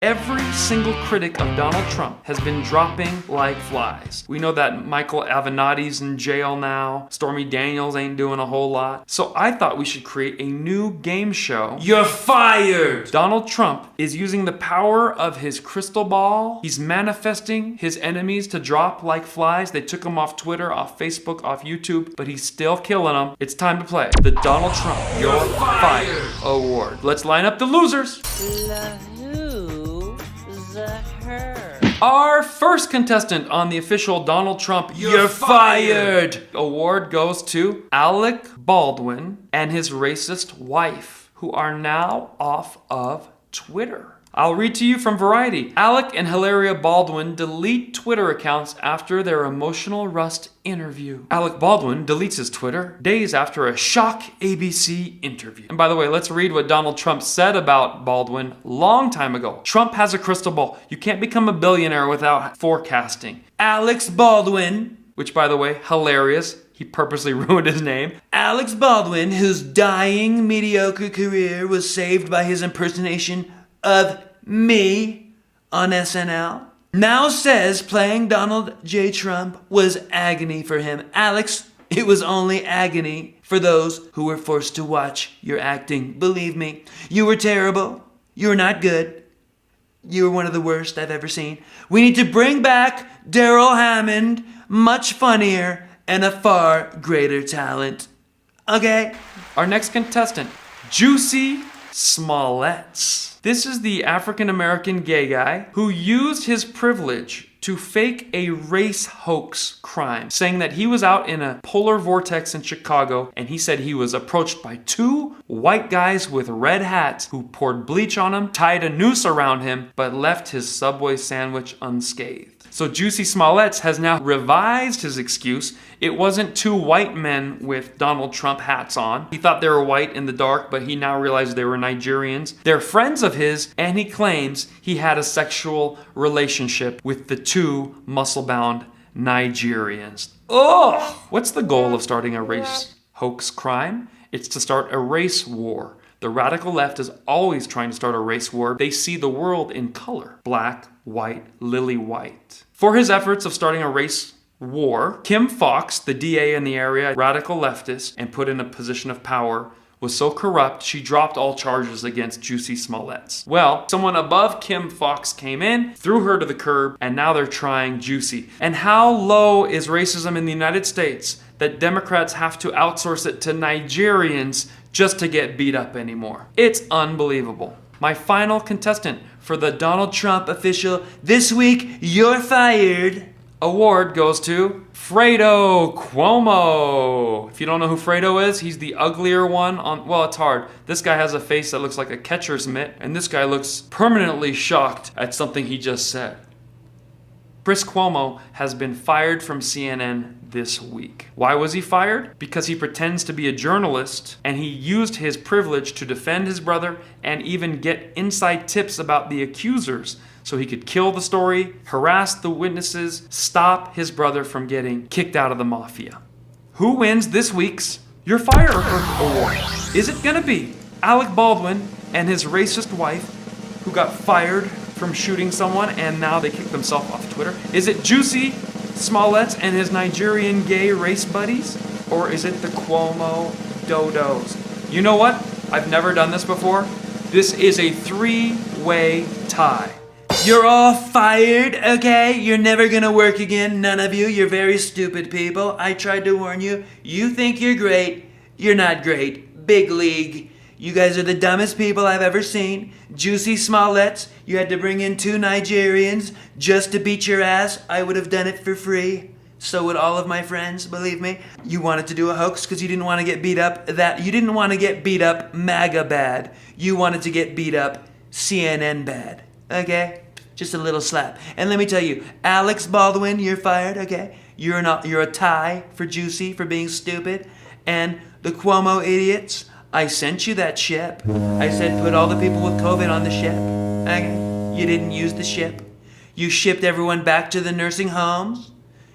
Every single critic of Donald Trump has been dropping like flies. We know that Michael Avenatti's in jail now. Stormy Daniels ain't doing a whole lot. So I thought we should create a new game show. You're fired! Donald Trump is using the power of his crystal ball. He's manifesting his enemies to drop like flies. They took him off Twitter, off Facebook, off YouTube, but he's still killing them. It's time to play the Donald Trump You're Fired Award. Let's line up the losers. Our first contestant on the official Donald Trump You're Fired Award goes to Alec Baldwin and his racist wife, who are now off of Twitter. I'll read to you from Variety. Alec and Hilaria Baldwin delete Twitter accounts after their emotional rust interview. Alec Baldwin deletes his Twitter days after a shock ABC interview. And by the way, let's read what Donald Trump said about Baldwin long time ago. Trump has a crystal ball. You can't become a billionaire without forecasting. Alex Baldwin, which by the way, hilarious. He purposely ruined his name. Alex Baldwin, whose dying mediocre career was saved by his impersonation of me on SNL, now says playing Donald J. Trump was agony for him. Alex, it was only agony for those who were forced to watch your acting. Believe me, you were terrible. You were not good. You were one of the worst I've ever seen. We need to bring back Daryl Hammond, much funnier and a far greater talent. Okay? Our next contestant, Juicy Smallets. This is the African-American gay guy who used his privilege to fake a race hoax crime, saying that he was out in a polar vortex in Chicago and he said he was approached by two white guys with red hats who poured bleach on him, tied a noose around him, but left his Subway sandwich unscathed. So Juicy Smollet has now revised his excuse. It wasn't two white men with Donald Trump hats on. He thought they were white in the dark, but he now realized they were Nigerians. They're friends of his, and he claims he had a sexual relationship with the two muscle-bound Nigerians. Ugh! What's the goal of starting a race hoax crime? It's to start a race war. The radical left is always trying to start a race war. They see the world in color. Black, white, lily white. For his efforts of starting a race war, Kim Foxx, the DA in the area, radical leftist, and put in a position of power, was so corrupt, she dropped all charges against Juicy Smollet. Well, someone above Kim Foxx came in, threw her to the curb, and now they're trying Juicy. And how low is racism in the United States that Democrats have to outsource it to Nigerians just to get beat up anymore? It's unbelievable. My final contestant for the Donald Trump official This Week You're Fired award goes to Fernando Cuomo. If you don't know who Fredo is, he's the uglier one on, well, it's hard. This guy has a face that looks like a catcher's mitt, and this guy looks permanently shocked at something he just said. Chris Cuomo has been fired from CNN this week. Why was he fired? Because he pretends to be a journalist and he used his privilege to defend his brother and even get inside tips about the accusers so he could kill the story, harass the witnesses, stop his brother from getting kicked out of the mafia. Who wins this week's You're Fired Award? Is it gonna be Alec Baldwin and his racist wife who got fired from shooting someone and now they kicked themselves off Twitter? Is it Juicy Smollet and his Nigerian gay race buddies? Or is it the Cuomo Dodos? You know what? I've never done this before. This is a three-way tie. You're all fired, okay? You're never gonna work again, none of you. You're very stupid people. I tried to warn you. You think you're great. You're not great. Big league. You guys are the dumbest people I've ever seen. Juicy Smollet, you had to bring in two Nigerians just to beat your ass. I would have done it for free. So would all of my friends, believe me. You wanted to do a hoax because you didn't want to get beat up you didn't want to get beat up MAGA bad. You wanted to get beat up CNN bad. Okay? Just a little slap. And let me tell you, Alex Baldwin, you're fired, okay? You're a tie for Juicy for being stupid. And the Cuomo idiots, I sent you that ship. I said put all the people with COVID on the ship. Okay? You didn't use the ship. You shipped everyone back to the nursing homes.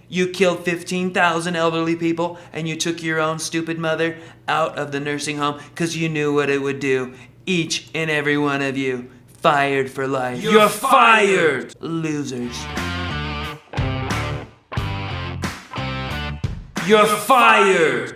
You killed 15,000 elderly people and you took your own stupid mother out of the nursing home because you knew what it would do. Each and every one of you. Fired for life. You're fired! Losers. You're fired!